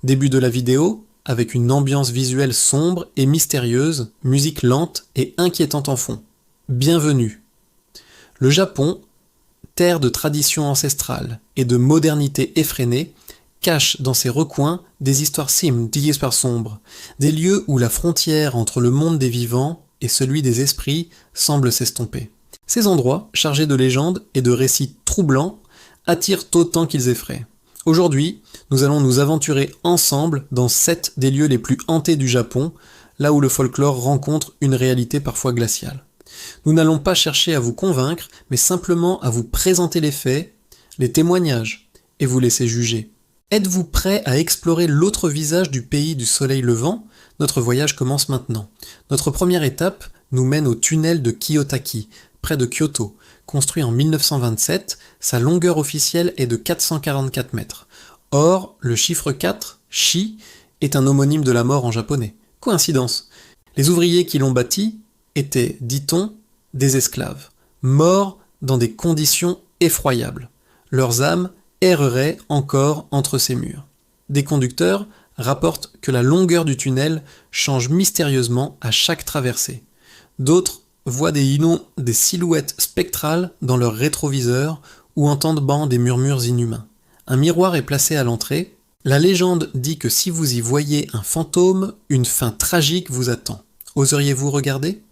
Début de la vidéo, avec une ambiance visuelle sombre et mystérieuse, musique lente et inquiétante en fond. Bienvenue. Le Japon, terre de traditions ancestrales et de modernité effrénée, cache dans ses recoins des histoires sombres, des lieux où la frontière entre le monde des vivants et celui des esprits semble s'estomper. Ces endroits, chargés de légendes et de récits troublants, attirent autant qu'ils effraient. Aujourd'hui, nous allons nous aventurer ensemble dans 7 des lieux les plus hantés du Japon, là où le folklore rencontre une réalité parfois glaciale. Nous n'allons pas chercher à vous convaincre, mais simplement à vous présenter les faits, les témoignages, et vous laisser juger. Êtes-vous prêt à explorer l'autre visage du pays du soleil levant ? Notre voyage commence maintenant. Notre première étape nous mène au tunnel de Kiyotaki, près de Kyoto. Construit en 1927, sa longueur officielle est de 444 mètres. Or, le chiffre 4, Shi, est un homonyme de la mort en japonais. Coïncidence. Les ouvriers qui l'ont bâti étaient, dit-on, des esclaves, morts dans des conditions effroyables. Leurs âmes erreraient encore entre ces murs. Des conducteurs rapportent que la longueur du tunnel change mystérieusement à chaque traversée. D'autres voient des silhouettes spectrales dans leurs rétroviseurs ou entendent des murmures inhumains. Un miroir est placé à l'entrée. La légende dit que si vous y voyez un fantôme, une fin tragique vous attend. Oseriez-vous regarder ?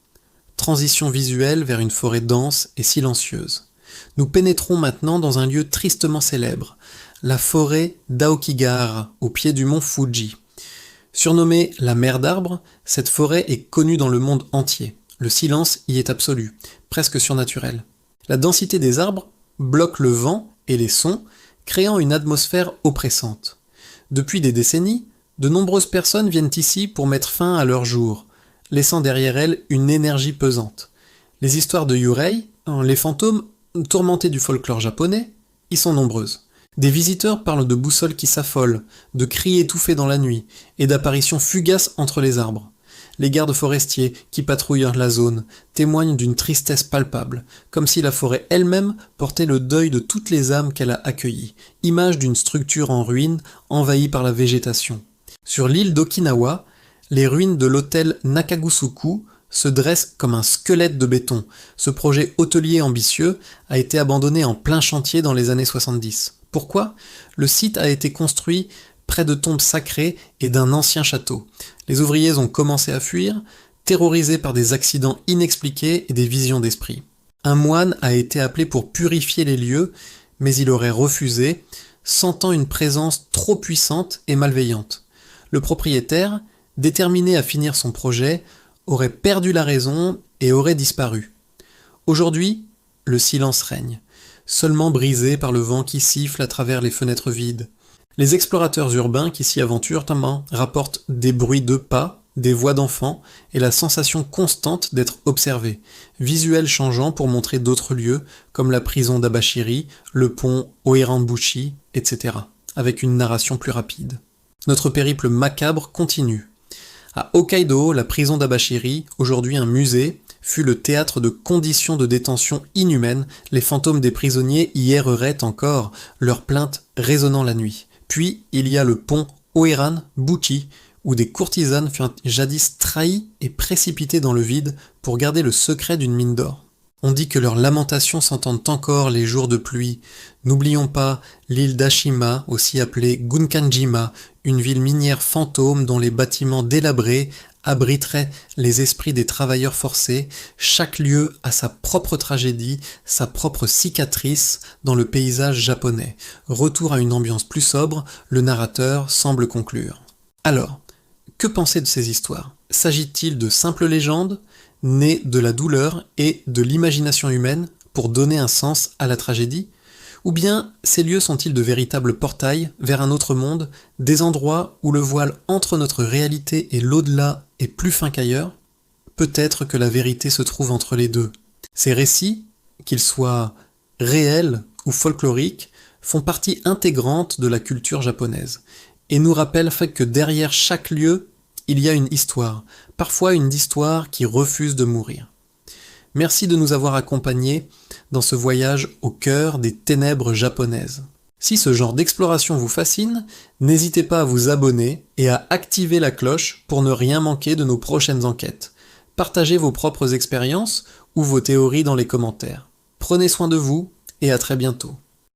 Transition visuelle vers une forêt dense et silencieuse. Nous pénétrons maintenant dans un lieu tristement célèbre, la forêt d'Aokigahara, au pied du mont Fuji. Surnommée la mer d'arbres, cette forêt est connue dans le monde entier. Le silence y est absolu, presque surnaturel. La densité des arbres bloque le vent et les sons, créant une atmosphère oppressante. Depuis des décennies, de nombreuses personnes viennent ici pour mettre fin à leur jour, laissant derrière elles une énergie pesante. Les histoires de Yurei, les fantômes tourmentés du folklore japonais, y sont nombreuses. Des visiteurs parlent de boussoles qui s'affolent, de cris étouffés dans la nuit et d'apparitions fugaces entre les arbres. Les gardes forestiers qui patrouillent la zone témoignent d'une tristesse palpable, comme si la forêt elle-même portait le deuil de toutes les âmes qu'elle a accueillies, image d'une structure en ruine envahie par la végétation. Sur l'île d'Okinawa, les ruines de l'hôtel Nakagusuku se dressent comme un squelette de béton. Ce projet hôtelier ambitieux a été abandonné en plein chantier dans les années 70. Pourquoi ? Le site a été construit près de tombes sacrées et d'un ancien château. Les ouvriers ont commencé à fuir, terrorisés par des accidents inexpliqués et des visions d'esprit. Un moine a été appelé pour purifier les lieux, mais il aurait refusé, sentant une présence trop puissante et malveillante. Le propriétaire, déterminé à finir son projet, aurait perdu la raison et aurait disparu. Aujourd'hui, le silence règne, seulement brisé par le vent qui siffle à travers les fenêtres vides. Les explorateurs urbains qui s'y aventurent rapportent des bruits de pas, des voix d'enfants et la sensation constante d'être observés, visuels changeants pour montrer d'autres lieux comme la prison d'Abashiri, le pont Oirambushi, etc., avec une narration plus rapide. Notre périple macabre continue. À Hokkaido, la prison d'Abashiri, aujourd'hui un musée, fut le théâtre de conditions de détention inhumaines. Les fantômes des prisonniers y erreraient encore, leurs plaintes résonnant la nuit. Puis, il y a le pont Oiran-Buchi, où des courtisanes furent jadis trahies et précipitées dans le vide pour garder le secret d'une mine d'or. On dit que leurs lamentations s'entendent encore les jours de pluie. N'oublions pas l'île d'Ashima, aussi appelée Gunkanjima, une ville minière fantôme dont les bâtiments délabrés abriteraient les esprits des travailleurs forcés. Chaque lieu a sa propre tragédie, sa propre cicatrice dans le paysage japonais. Retour à une ambiance plus sobre, le narrateur semble conclure. Alors, que penser de ces histoires ? S'agit-il de simples légendes, nées de la douleur et de l'imagination humaine pour donner un sens à la tragédie ? Ou bien ces lieux sont-ils de véritables portails vers un autre monde, des endroits où le voile entre notre réalité et l'au-delà est plus fin qu'ailleurs ? Peut-être que la vérité se trouve entre les deux. Ces récits, qu'ils soient réels ou folkloriques, font partie intégrante de la culture japonaise et nous rappellent que derrière chaque lieu, il y a une histoire, parfois une histoire qui refuse de mourir. Merci de nous avoir accompagnés dans ce voyage au cœur des ténèbres japonaises. Si ce genre d'exploration vous fascine, n'hésitez pas à vous abonner et à activer la cloche pour ne rien manquer de nos prochaines enquêtes. Partagez vos propres expériences ou vos théories dans les commentaires. Prenez soin de vous et à très bientôt.